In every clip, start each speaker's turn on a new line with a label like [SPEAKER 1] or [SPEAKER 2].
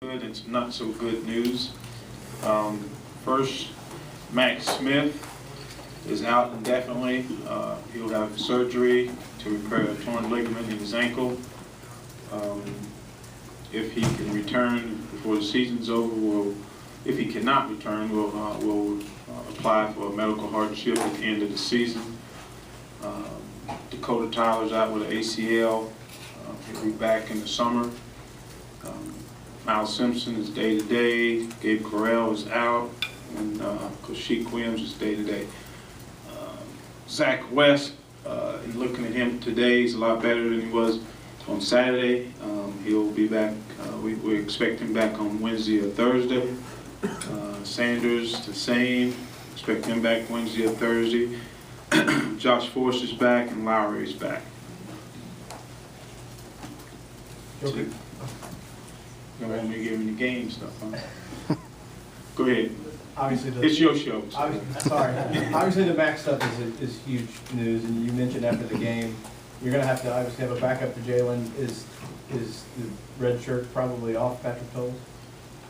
[SPEAKER 1] Good and some not so good news. First, Max Smith is out indefinitely. He'll have surgery to repair a torn ligament in his ankle. If he can return before the season's over, if he cannot return, we'll apply for a medical hardship at the end of the season. Dakota Tyler's out with an ACL. He'll be back in the summer. Miles Simpson is day-to-day. Gabe Correll is out, and Koshik Williams is day-to-day. Zach West, looking at him today, he's a lot better than he was on Saturday. He'll be back. We expect him back on Wednesday or Thursday. Sanders, the same. Expect him back Wednesday or Thursday. Josh Forster's back, and Lowry is back.
[SPEAKER 2] Okay.
[SPEAKER 1] You don't want me to give him the game stuff, huh? Go ahead.
[SPEAKER 2] Obviously,
[SPEAKER 1] It's your show.
[SPEAKER 2] Obviously, the Max stuff is huge news, and you mentioned after the game, you're going to have to obviously have a backup for Jalen. Is the red shirt probably off Patrick Towles?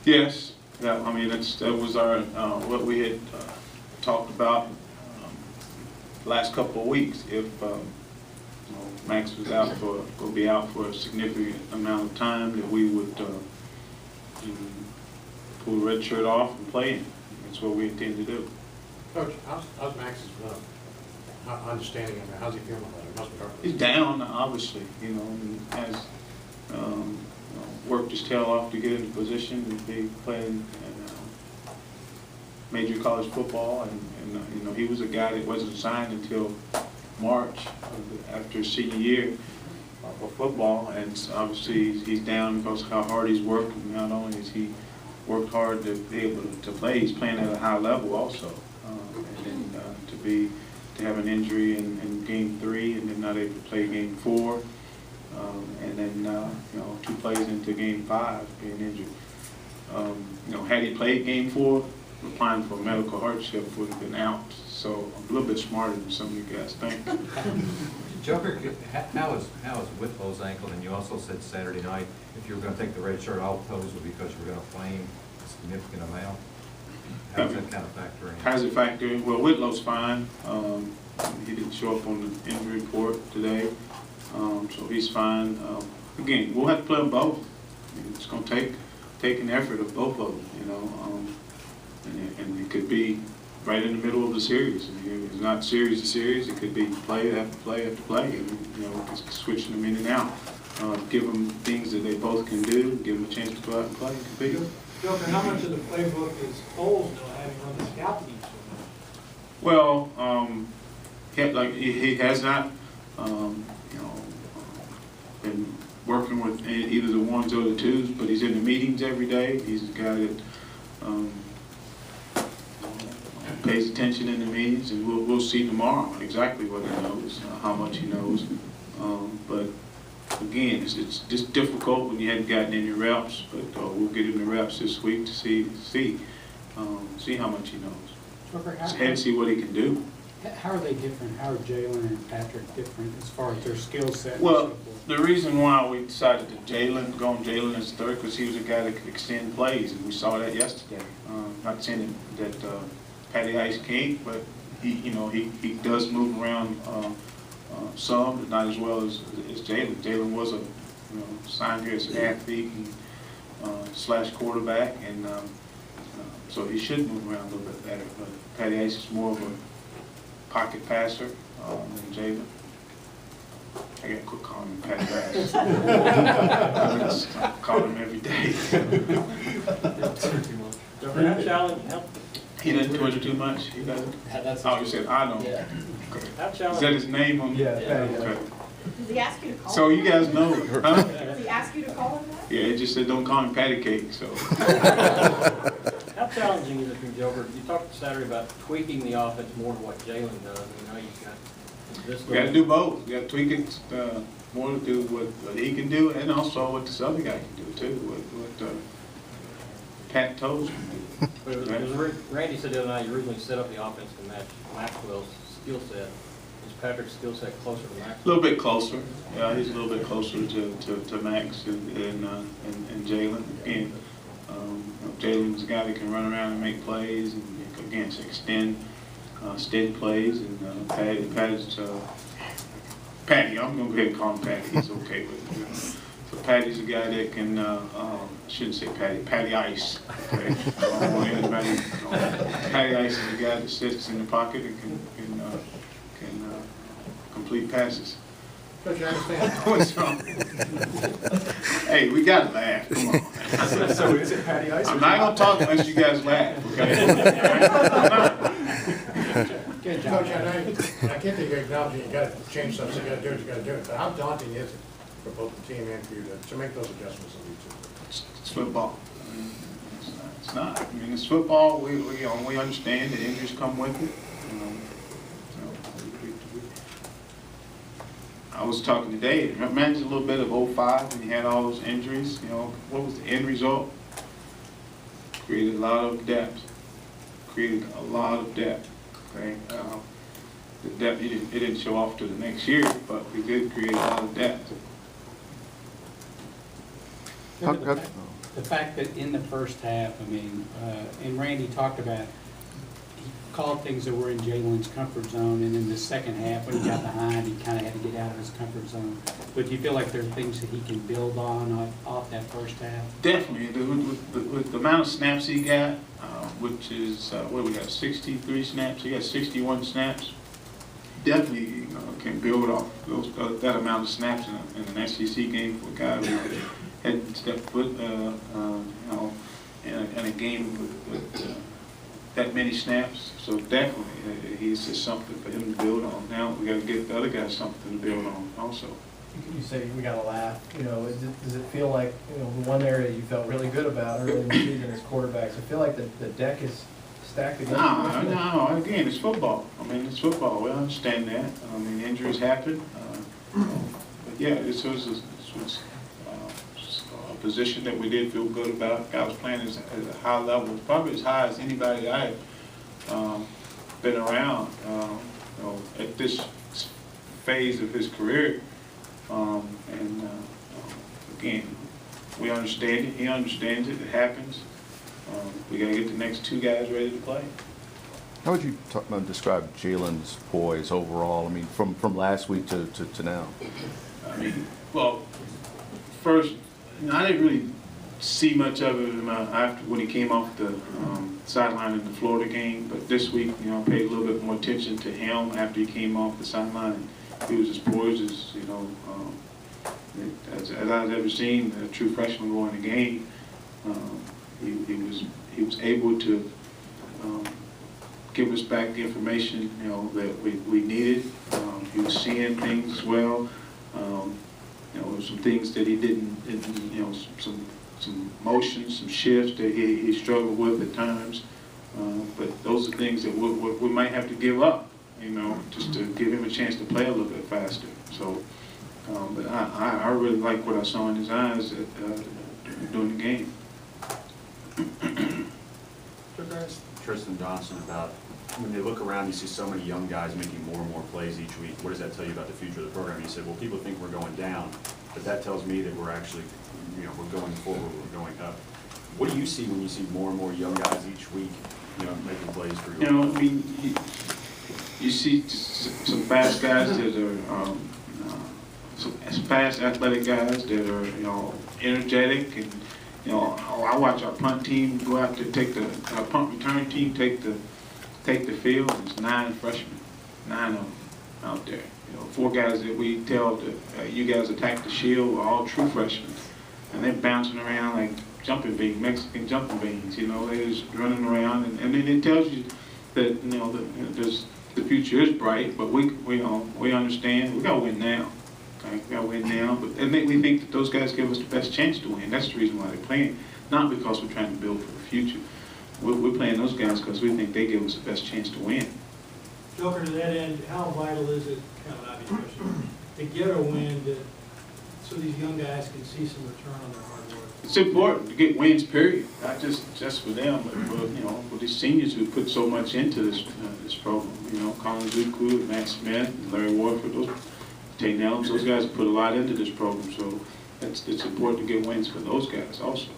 [SPEAKER 1] Yes. Yeah. I mean, that was our what we had talked about last couple of weeks. If Max was out for, going to be out for a significant amount of time, that we would pull the red shirt off and play him. That's what we intend to do.
[SPEAKER 3] Coach, how's Max's understanding of it? How's he feeling about it? Must be hard.
[SPEAKER 1] He's down, obviously. And has worked his tail off to get into position to be playing major college football, and he was a guy that wasn't signed until March after his senior year of football, and obviously he's down because of how hard he's worked. And not only has he worked hard to be able to play, he's playing at a high level also. And then to have an injury in game 3 and then not able to play game 4, and then 2 plays into game 5 being injured. Had he played game 4, applying for a medical hardship would have been out. So I'm a little bit smarter than some of you guys think.
[SPEAKER 4] Joker, how is Whitlow's ankle? And you also said Saturday night if you were going to take the red shirt off, Towles would be because you were going to play him a significant amount. How does that kind of factor in?
[SPEAKER 1] How does it factor in? Well, Whitlow's fine. He didn't show up on the injury report today, so he's fine. Again, we'll have to play them both. It's going to take an effort of both of them, and it could be right in the middle of the series. It's not series to series. It could be play after play after play, and switching them in and out. Give them things that they both can do. Give them a chance to go out and play and compete.
[SPEAKER 5] Joker, how much of the playbook is Towles now having on the scout team?
[SPEAKER 1] Well, he has not, been working with either the 1s or the 2s, but he's in the meetings every day. He's a guy that pays attention in the meetings, and we'll see tomorrow exactly what he knows, how much he knows. But again, it's just difficult when you hadn't gotten any reps. But we'll get him the reps this week to see how much he knows. And see what he can do.
[SPEAKER 6] How are they different? How are Jalen and Patrick different as far as their skill set?
[SPEAKER 1] Well, the reason why we decided to go on Jalen as third, because he was a guy that could extend plays, and we saw that yesterday. Not saying that Patty Ice can't, but he does move around some, but not as well as Jalen. Jalen was signed here as an athlete and slash quarterback, and so he should move around a little bit better. But Patty Ice is more of a pocket passer than Jalen. I got to quit calling him Patty Ice. I call him every day.
[SPEAKER 5] Joker, how challenging?
[SPEAKER 1] He doesn't torture too much. He doesn't. Oh, you said I don't.
[SPEAKER 5] Yeah.
[SPEAKER 1] Okay.
[SPEAKER 5] How
[SPEAKER 1] Is
[SPEAKER 5] challenging?
[SPEAKER 1] that his name on?
[SPEAKER 2] Yeah.
[SPEAKER 1] Okay.
[SPEAKER 7] Does he ask you to call
[SPEAKER 1] So
[SPEAKER 7] him
[SPEAKER 1] you guys know, huh?
[SPEAKER 7] Does he ask you to call him that?
[SPEAKER 1] Yeah, it just said don't call him patty cake. So.
[SPEAKER 5] How challenging is it for Joker? You talked Saturday about tweaking the offense more to what Jalen does. You've got this.
[SPEAKER 1] We got to do both. We got to tweak it more to do what he can do, and also what this other guy can do too. What Pat Towles can do.
[SPEAKER 5] But it was Randy said the other night you originally set up the offense to match Maxwell's skill set. Is Patrick's skill set closer to Maxwell?
[SPEAKER 1] A little bit closer. Yeah, he's a little bit closer to Max and Jalen. Again, Jalen's a guy that can run around and make plays, and again, extend plays, and Patty, I'm gonna go ahead and call him Patty, he's okay with it. So Patty's a guy that can, I shouldn't say Patty Ice. Okay? I don't want anybody, Patty Ice is a guy that sits in the pocket and can complete passes.
[SPEAKER 3] Coach, I understand.
[SPEAKER 1] What's wrong? Hey, we gotta laugh, come on.
[SPEAKER 2] So is it Patty Ice?
[SPEAKER 1] I'm not gonna talk unless you guys laugh, okay?
[SPEAKER 3] Coach, I can't think of acknowledging you gotta change stuff, so you gotta do it, you gotta do it. But how daunting is it for both the team and for you to make those adjustments in each of them?
[SPEAKER 1] It's football. I mean, it's not. I mean, it's football. We understand that injuries come with it. I was talking today. Imagine a little bit of 05 when you had all those injuries. You know, what was the end result? Created a lot of depth. Okay, the depth it didn't show off to the next year, but we did create a lot of depth.
[SPEAKER 6] The fact that in the first half, I mean, and Randy talked about, he called things that were in Jalen's comfort zone, and in the second half, when he got behind, he kind of had to get out of his comfort zone. But do you feel like there are things that he can build on off that first half?
[SPEAKER 1] Definitely. With the amount of snaps he got, which is, what do we got, 63 snaps? He got 61 snaps. Definitely can build off that amount of snaps in an SEC game for a guy who hadn't stepped foot, in a game with that many snaps. So definitely, he's just something for him to build on. Now we got to get the other guys something to build on also.
[SPEAKER 2] You say we gotta laugh, does it feel like, the one area you felt really good about early in the season as quarterbacks? I feel like the deck is stacked against you.
[SPEAKER 1] No, again, it's football. I mean, it's football, we understand that. I mean, injuries happen. But yeah, this was a position that we did feel good about. Guy was playing at a high level, probably as high as anybody I had been around, at this phase of his career. Again, we understand it. He understands it. It happens. We got to get the next two guys ready to play.
[SPEAKER 8] How would you describe Jalen's poise overall? I mean, from last week to now.
[SPEAKER 1] I mean, well, first, I didn't really see much of him after when he came off the sideline in the Florida game. But this week, I paid a little bit more attention to him after he came off the sideline. He was as poised as as I've ever seen a true freshman go in a game. He was able to give us back the information that we needed. He was seeing things as well. Some things that he didn't some motions, some shifts that he struggled with at times. But those are things that we might have to give up, just to give him a chance to play a little bit faster. So, but I really like what I saw in his eyes during the game.
[SPEAKER 9] Tristan Johnson, about when they look around, you see so many young guys making more and more plays each week. What does that tell you about the future of the program? You said, well, people think we're going down, but that tells me that we're actually, we're going forward, we're going up. What do you see when you see more and more young guys each week, making plays for you?
[SPEAKER 1] I mean, you see some fast guys that are some fast athletic guys that are energetic, and I watch our punt team go out to take our punt return team take the field. There's 9 freshmen, 9 of them out there. 4 guys that we tell that you guys attack the shield are all true freshmen, and they're bouncing around like jumping beans, Mexican jumping beans. They're just running around, and then it tells you that the future is bright, but we understand we gotta win now. Okay? We gotta win now, but we think that those guys give us the best chance to win. That's the reason why they're playing, not because we're trying to build for the future. We're playing those guys because we think they give us the best chance to win.
[SPEAKER 10] Joker, to that end, how vital is it, kind of an obvious question, to get a win so these young guys can see some return on their hard work?
[SPEAKER 1] It's important to get wins, period. Not just for them, but for these seniors who put so much into this program. Colin Zuku, Matt Smith, Larry Warford, Tate Nelms, those guys put a lot into this program. So it's important to get wins for those guys also.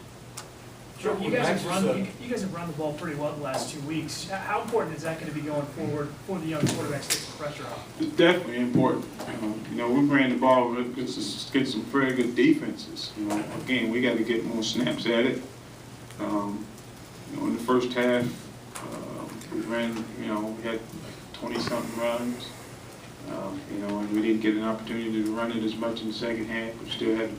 [SPEAKER 11] Joe, you guys have run the ball pretty well the last 2 weeks. How important is that going to be going forward for the young quarterbacks to get some pressure off?
[SPEAKER 1] It's definitely important. We ran the ball against some very good defenses. Again, we got to get more snaps at it. In the first half, we ran, we had 20-something runs. And we didn't get an opportunity to run it as much in the second half. We still had a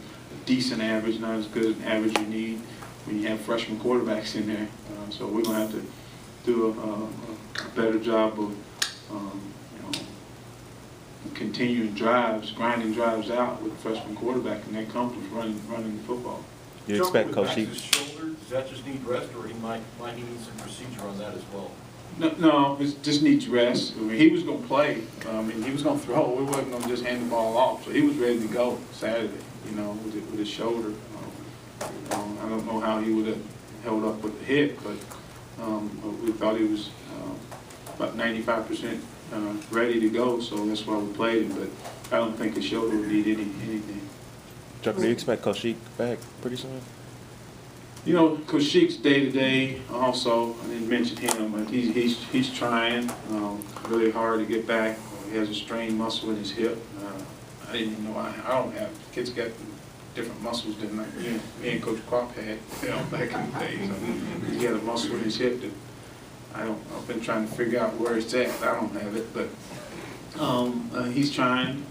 [SPEAKER 1] decent average, not as good as an average you need when you have freshman quarterbacks in there. So we're going to have to do a better job of, continuing drives, grinding drives out with a freshman quarterback, and that comes with running the football.
[SPEAKER 8] You expect Coach Sheep?
[SPEAKER 12] Shoulder, does that just need rest, or might he need some procedure on that as well?
[SPEAKER 1] No, it just needs rest. He was going to play. He was going to throw. We wasn't going to just hand the ball off. So he was ready to go Saturday, with his shoulder. I don't know how he would have held up with the hit, but we thought he was about 95% ready to go, so that's why we played him. But I don't think his shoulder would need anything.
[SPEAKER 8] Chuck, do you expect Coach Sheep back pretty soon?
[SPEAKER 1] Coach Sheik's day-to-day also, I didn't mention him, but he's trying really hard to get back. He has a strained muscle in his hip. I didn't even know, I don't have, kids got different muscles than me and Coach Crop had, back in the day. So he had a muscle in his hip that I've been trying to figure out where it's at. I don't have it, but he's trying.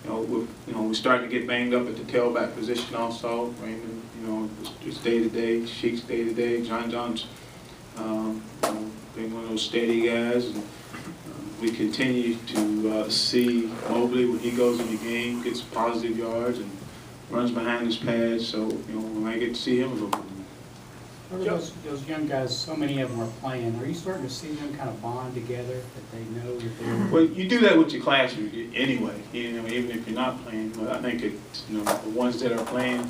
[SPEAKER 1] We're starting to get banged up at the tailback position also. Raymond, it's day-to-day, Sheik's day-to-day. John's being one of those steady guys. And, we continue to see Mobley when he goes in the game, gets positive yards and runs behind his pads. So, when I get to see him a little bit more.
[SPEAKER 6] Those young guys, so many of them are playing. Are you starting to see them kind of bond together, that they know that they're...
[SPEAKER 1] Well, you do that with your class anyway, even if you're not playing. But I think it's, the ones that are playing,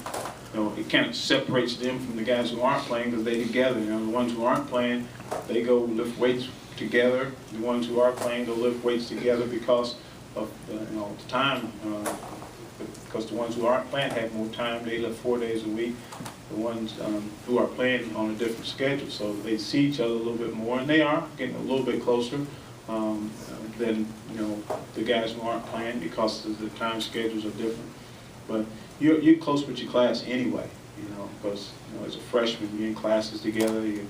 [SPEAKER 1] it kind of separates them from the guys who aren't playing because they're together. The ones who aren't playing, they go lift weights together. The ones who are playing, go lift weights together because of the time. Because the ones who aren't playing have more time. They lift 4 days a week. The ones who are playing on a different schedule, so they see each other a little bit more, and they are getting a little bit closer than the guys who aren't playing because the time schedules are different. But you're close with your class anyway, because as a freshman you're in classes together. They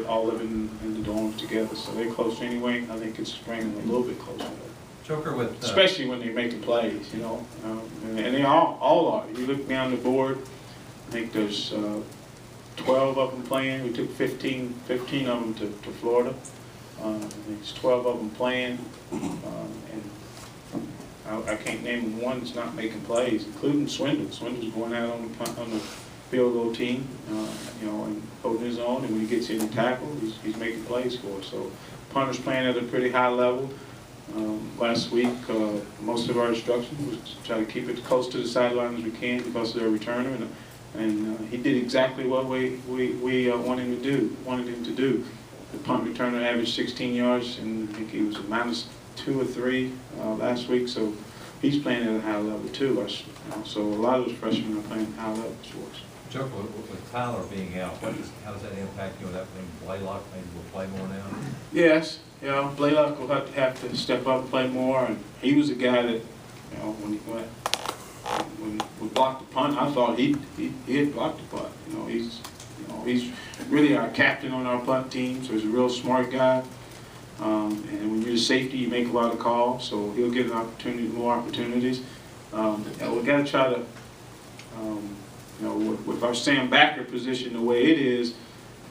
[SPEAKER 1] all live in the dorms together, so they're close anyway. I think it's bringing them a little bit closer.
[SPEAKER 4] Joker with
[SPEAKER 1] especially when they're making plays, and they all are. You look down the board, I think there's 12 of them playing. We took 15 of them to Florida. I think it's 12 of them playing, and I can't name one that's not making plays, including Swindle. Swindle's going out on the field goal team, and holding his own, and when he gets in the tackle, he's making plays for us. So punter's playing at a pretty high level. Last week, most of our instruction was to try to keep it close to the sideline as we can because they're a returner, and he did exactly what we wanted him to do. The punt returner averaged 16 yards, and I think he was a -2 or 3 last week, so he's playing at a high level too. So a lot of those freshmen are playing high levels for us.
[SPEAKER 4] Joker, with Tyler being out, how does that impact you? That Blaylock maybe will play more now?
[SPEAKER 1] Yes, Blaylock will have to step up and play more. And he was a guy that, when we blocked the punt, I thought he had blocked the punt. He's really our captain on our punt team, so he's a real smart guy. And when you're the safety, you make a lot of calls, so he'll get more opportunities. We got to try to. With our Sam Backer position the way it is,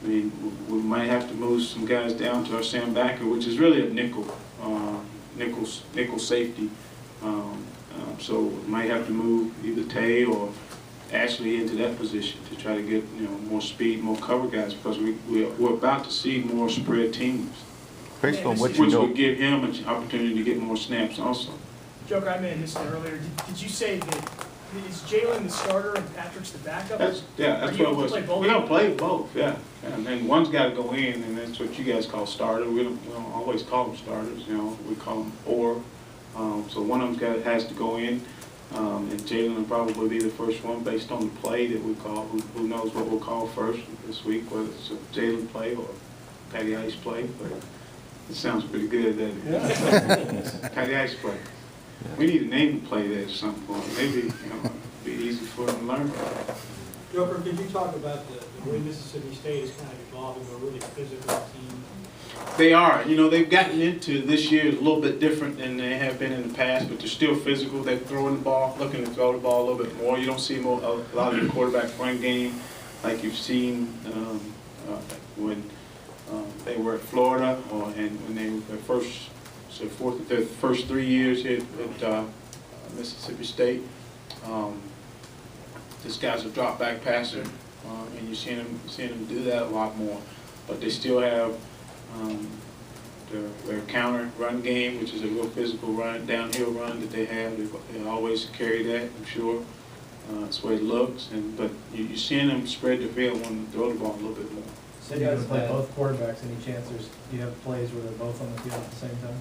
[SPEAKER 1] I mean, we might have to move some guys down to our Sam Backer, which is really a nickel safety. So we might have to move either Tay or Ashley into that position to try to get more speed, more cover guys, because we're about to see more spread teams.
[SPEAKER 8] Based on what you
[SPEAKER 1] which
[SPEAKER 8] know,
[SPEAKER 1] would give him an opportunity to get more snaps also.
[SPEAKER 11] Joker, I may have missed it earlier. Did you say that is Jalen the starter and Patrick's the backup?
[SPEAKER 1] That's what it was. We're going to play both, yeah. And then one's got to go in, and that's what you guys call starter. We don't always call them starters, we call them or. So one of them has to go in. And Jalen will probably be the first one based on the play that we call. Who knows what we'll call first this week, whether it's a Jalen play or Patty Ice play, but it sounds pretty good, doesn't it? Patty Ice play. We need to name the play that at some point. Maybe, it'd be easy for them to learn.
[SPEAKER 10] Joker, could you talk about the way Mississippi State is kind of evolving to a really physical team?
[SPEAKER 1] They are. They've gotten into this year is a little bit different than they have been in the past, but they're still physical. They're throwing the ball, looking to throw the ball a little bit more. You don't see a lot of the quarterback run game like you've seen when they were at Florida and when they were their first 3 years here at Mississippi State. This guy's a drop back passer, and you're seeing him do that a lot more. But they still have their counter run game, which is a real physical run, downhill run that they have. They always carry that, I'm sure. That's the way it looks. But you're seeing them spread the field when they throw the ball a little bit more.
[SPEAKER 2] So you guys play both quarterbacks. Any chance you have plays where they're both on the field at the same time?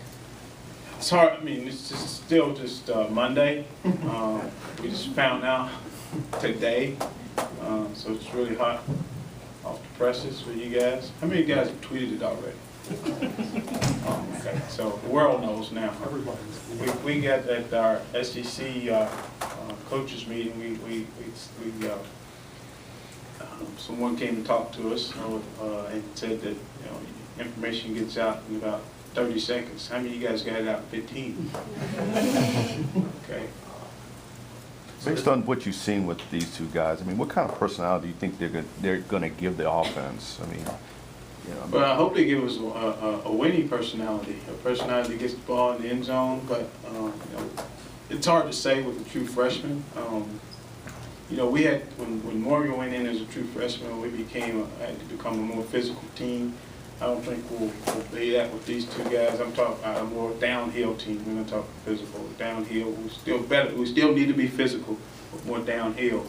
[SPEAKER 1] It's hard. I mean, it's still just Monday. We just found out today, so it's really hot off the presses for you guys. How many guys have tweeted it already? Okay, so the world knows now. We got at our SEC coaches meeting. Someone came and talked to us and said that information gets out in about 30 seconds. How many of you guys got it out in 15? Okay.
[SPEAKER 8] Based on what you've seen with these two guys, I mean, what kind of personality do you think they're going to give the offense? I mean,
[SPEAKER 1] Well, I hope they give us a winning personality, a personality that gets the ball in the end zone. But it's hard to say with a true freshman. We had when Morgan went in as a true freshman, we had to become a more physical team. I don't think we'll be that with these two guys. I'm talking about a more downhill team. We're going to talk physical. Downhill, we're still better. We still need to be physical, but more downhill.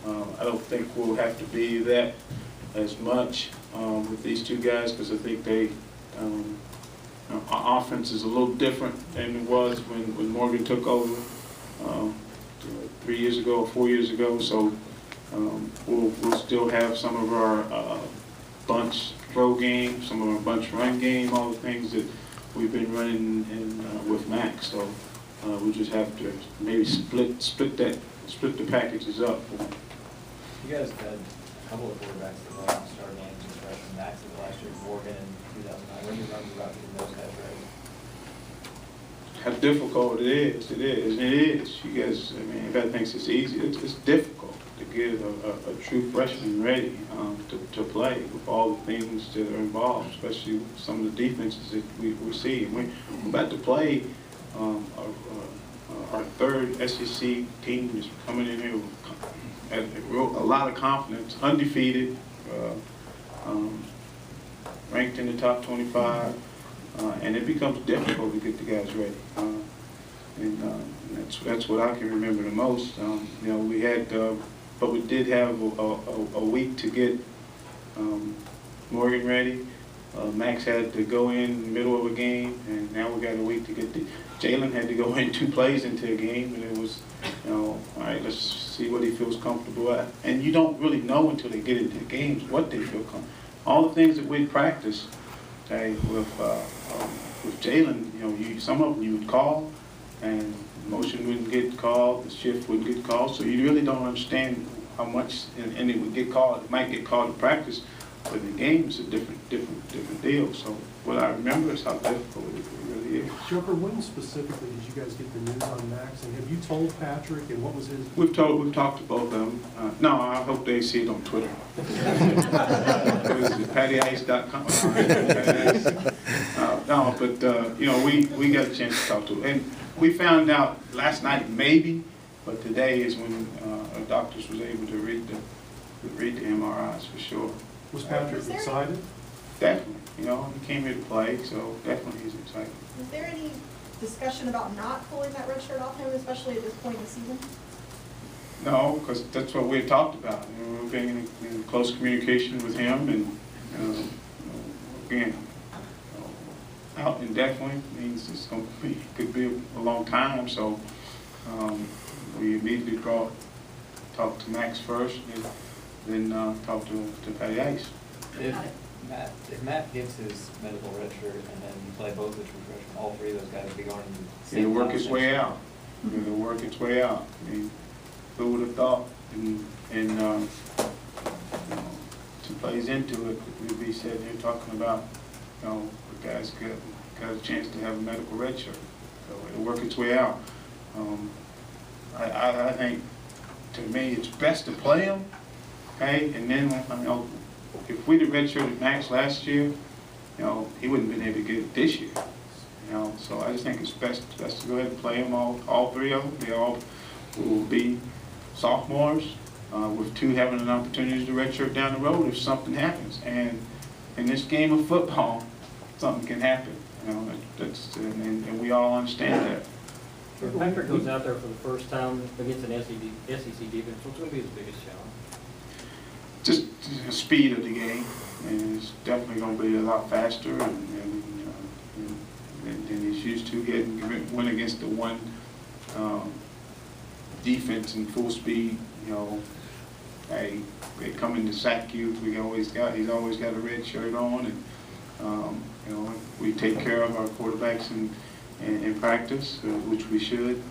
[SPEAKER 1] I don't think we'll have to be that as much with these two guys because I think our offense is a little different than it was when Morgan took over 3 years ago or 4 years ago. So we'll still have some of our bunch throw game, some of our bunch run game, all the things that we've been running with Max. So we just have to maybe split the packages up.
[SPEAKER 13] You guys have had a couple of quarterbacks that went out and started games as freshmen. Max did last year, Morgan in 2009. When you run the route getting those guys ready?
[SPEAKER 1] How difficult it is. It is. You guys, I mean, everybody thinks it's easy. It's difficult to get a true freshman ready to play with all the things that are involved, especially with some of the defenses that we see. And we're about to play our third SEC team is coming in here with a lot of confidence, undefeated, ranked in the top 25. And it becomes difficult to get the guys ready, and that's what I can remember the most. We had, but we did have a week to get Morgan ready. Max had to go in the middle of a game, and now we got a week to get Jalen had to go in 2 plays into a game, and it was, all right, let's see what he feels comfortable at. And you don't really know until they get into the games what they feel comfortable. All the things that we practice. With Jalen, some of them you would call, and motion wouldn't get called, the shift wouldn't get called, so you really don't understand how much, and it would get called. It might get called in practice, but in the game it's a different deal. So what I remember is how difficult it really is.
[SPEAKER 14] Joker, when specifically did you guys get the news on Max, and have you told Patrick, and what was his?
[SPEAKER 1] We've talked to both of them. No, I hope they see it on Twitter. PattyIce.com. No, but we got a chance to talk to him, and we found out last night maybe, but today is when our doctors was able to read the MRIs for sure.
[SPEAKER 14] Was Patrick excited?
[SPEAKER 1] Definitely. He came here to play, so definitely he's excited.
[SPEAKER 7] Is there any discussion about not pulling that red shirt off him, especially at this point in the season?
[SPEAKER 1] No, because that's what we had talked about. We've been in close communication with him, and again, out indefinitely means it's going to could be a long time. So we immediately talked to Max first, and then talked to Patty Ice.
[SPEAKER 13] If Matt gets his medical red shirt and then you play both the true freshmen, all three of those guys will be going in the same
[SPEAKER 1] It'll work
[SPEAKER 13] class
[SPEAKER 1] its
[SPEAKER 13] next
[SPEAKER 1] way
[SPEAKER 13] year.
[SPEAKER 1] out. It'll work its way out. I mean, who would have thought? And you know, 2 plays into it, we'd be sitting here talking about, you know, the guys got a chance to have a medical red shirt. So it'll work its way out. I think, to me, it's best to play them, okay? And then, you know, if we'd have redshirted Max last year, you know, he wouldn't have been able to get it this year. You know, so I just think it's best to go ahead and play them all 3 of them. They all will be sophomores, with 2 having an opportunity to redshirt down the road if something happens. And in this game of football, something can happen. You know, and we all understand that.
[SPEAKER 5] If Patrick goes out there for the first time against an SEC defense, what's going to be his biggest challenge?
[SPEAKER 1] Just the speed of the game, and it's definitely going to be a lot faster than he's used to. He went against the one defense in full speed. You know, they come in to sack you. He's always got a red shirt on, and you know, we take care of our quarterbacks in practice, which we should.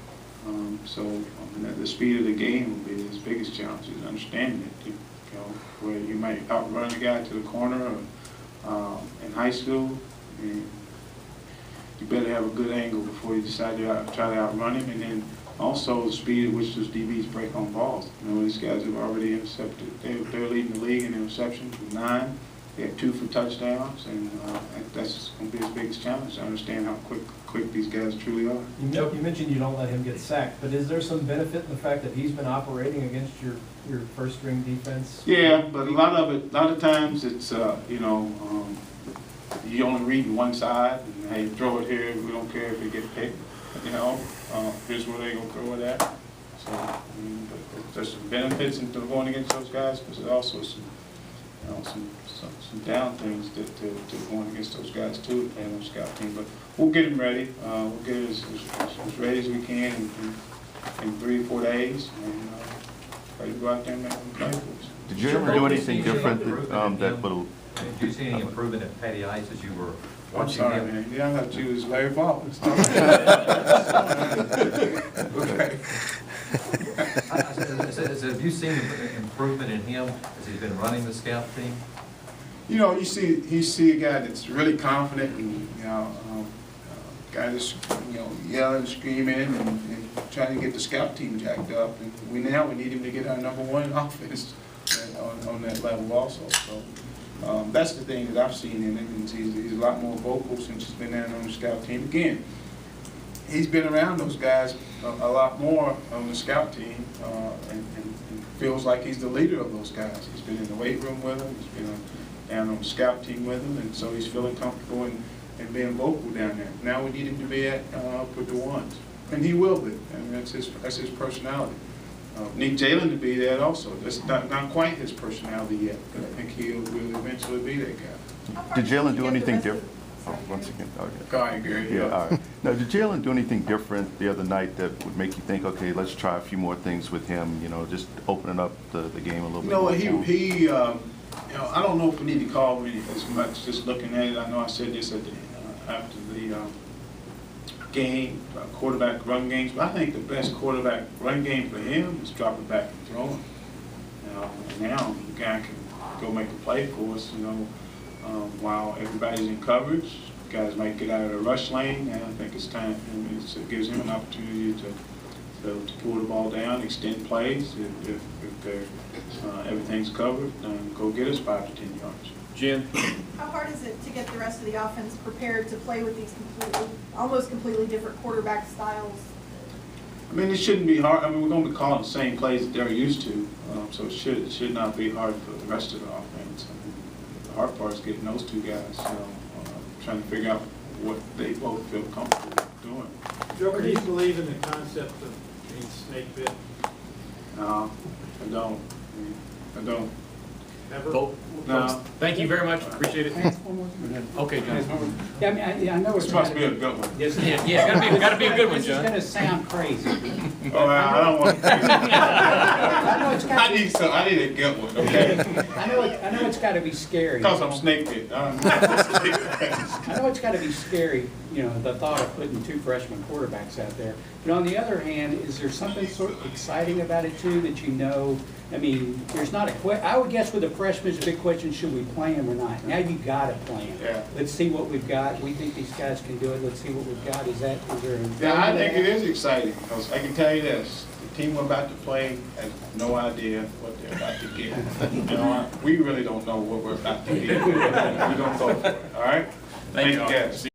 [SPEAKER 1] So the speed of the game will be his biggest challenge, is understanding it. You know, where you might outrun a guy to the corner in high school, and you better have a good angle before you decide to try to outrun him. And then also the speed at which those DBs break on balls. You know, these guys have already intercepted. They're leading the league in interceptions with 9. They have 2 for touchdowns, and that's going to be his biggest challenge, to understand how quick these guys truly are.
[SPEAKER 2] You mentioned you don't let him get sacked, but is there some benefit in the fact that he's been operating against your first string defense?
[SPEAKER 1] Yeah, but a lot of times it's you know, you only reading one side, and hey, throw it here. We don't care if it gets picked. You know, here's where they're gonna throw it at. So but there's some benefits into going against those guys, but there's also some, you know, some down things to going against those guys too, playing on the scout team. But we'll get them ready. We'll get it as ready as we can in 3 or 4 days, and try to go out there and make them play for us.
[SPEAKER 8] Did you ever do anything different that would?
[SPEAKER 4] Did you see any improvement in Patty Ice as you were
[SPEAKER 1] I'm
[SPEAKER 4] watching
[SPEAKER 1] sorry,
[SPEAKER 4] him?
[SPEAKER 1] man. Yeah, I thought you was Larry Baldwin. Okay.
[SPEAKER 4] Have you seen improvement in him as he's been running the scout team?
[SPEAKER 1] You know, you see a guy that's really confident, and you know, guy that's, you know, yelling, screaming, and trying to get the scout team jacked up. And we need him to get our #1 offense on that level also. So that's the thing that I've seen in him. He's a lot more vocal since he's been there on the scout team. Again, he's been around those guys a lot more on the scout team, and feels like he's the leader of those guys. He's been in the weight room with them. He's been down on the scout team with them, and so he's feeling comfortable and being vocal down there. Now we need him to be up with the ones, and he will be. I mean, that's his personality. Need Jalen to be that also. That's not quite his personality yet, but I think he'll eventually be that guy.
[SPEAKER 8] Did Jalen do anything different? Oh, once again, okay.
[SPEAKER 1] Go ahead, Gary.
[SPEAKER 8] Yeah, all right. Now, did Jalen do anything different the other night that would make you think, okay, let's try a few more things with him, you know, just opening up the game a little bit more?
[SPEAKER 1] You know, you know, I don't know if we need to call him as much, just looking at it. I know I said this at after the game, quarterback run games, but I think the best quarterback run game for him is dropping back and throwing. You know, now the guy can go make a play for us, you know, while everybody's in coverage. Guys might get out of the rush lane, and I think it's time. It gives him an opportunity to pull the ball down, extend plays if everything's covered, go get us 5 to 10 yards.
[SPEAKER 12] Jim?
[SPEAKER 7] How hard is it to get the rest of the offense prepared to play with these almost completely different quarterback styles?
[SPEAKER 1] I mean, it shouldn't be hard. I mean, we're going to be calling the same plays that they're used to, so it should not be hard for the rest of the offense. I mean, the hard part is getting those 2 guys, trying to figure out what they both feel comfortable doing.
[SPEAKER 10] Joker, do you believe in the concept of being snake bit?
[SPEAKER 1] No, I don't. I don't.
[SPEAKER 3] Never?
[SPEAKER 1] No.
[SPEAKER 12] Thank you very much, appreciate it. Okay, John.
[SPEAKER 6] Yeah, I mean, I know it's.
[SPEAKER 1] This must be a good one.
[SPEAKER 6] Yes,
[SPEAKER 12] Yeah, gotta be a good one,
[SPEAKER 6] This is
[SPEAKER 12] John.
[SPEAKER 6] gonna sound crazy.
[SPEAKER 1] Oh, I don't want to.
[SPEAKER 6] I know it's gotta be,
[SPEAKER 1] I need a good one, okay?
[SPEAKER 6] I know it's gotta be scary.
[SPEAKER 1] Because I'm snake bit.
[SPEAKER 6] I know it's gotta be scary, you know, the thought of putting two freshman quarterbacks out there. But on the other hand, is there something sort of exciting about it too, that you know, I mean, there's not I would guess with the freshmen, it's a big question, should we play them or not? Now you gotta play them.
[SPEAKER 1] Yeah.
[SPEAKER 6] Let's see what we've got. We think these guys can do it. Let's see what we've got. Is there a?
[SPEAKER 1] Yeah, I think it is exciting, because I can tell you this, the team we're about to play has no idea what they're about to get. You know, we really don't know what we're about to get. We're gonna go for it, all right? Thank you, guys.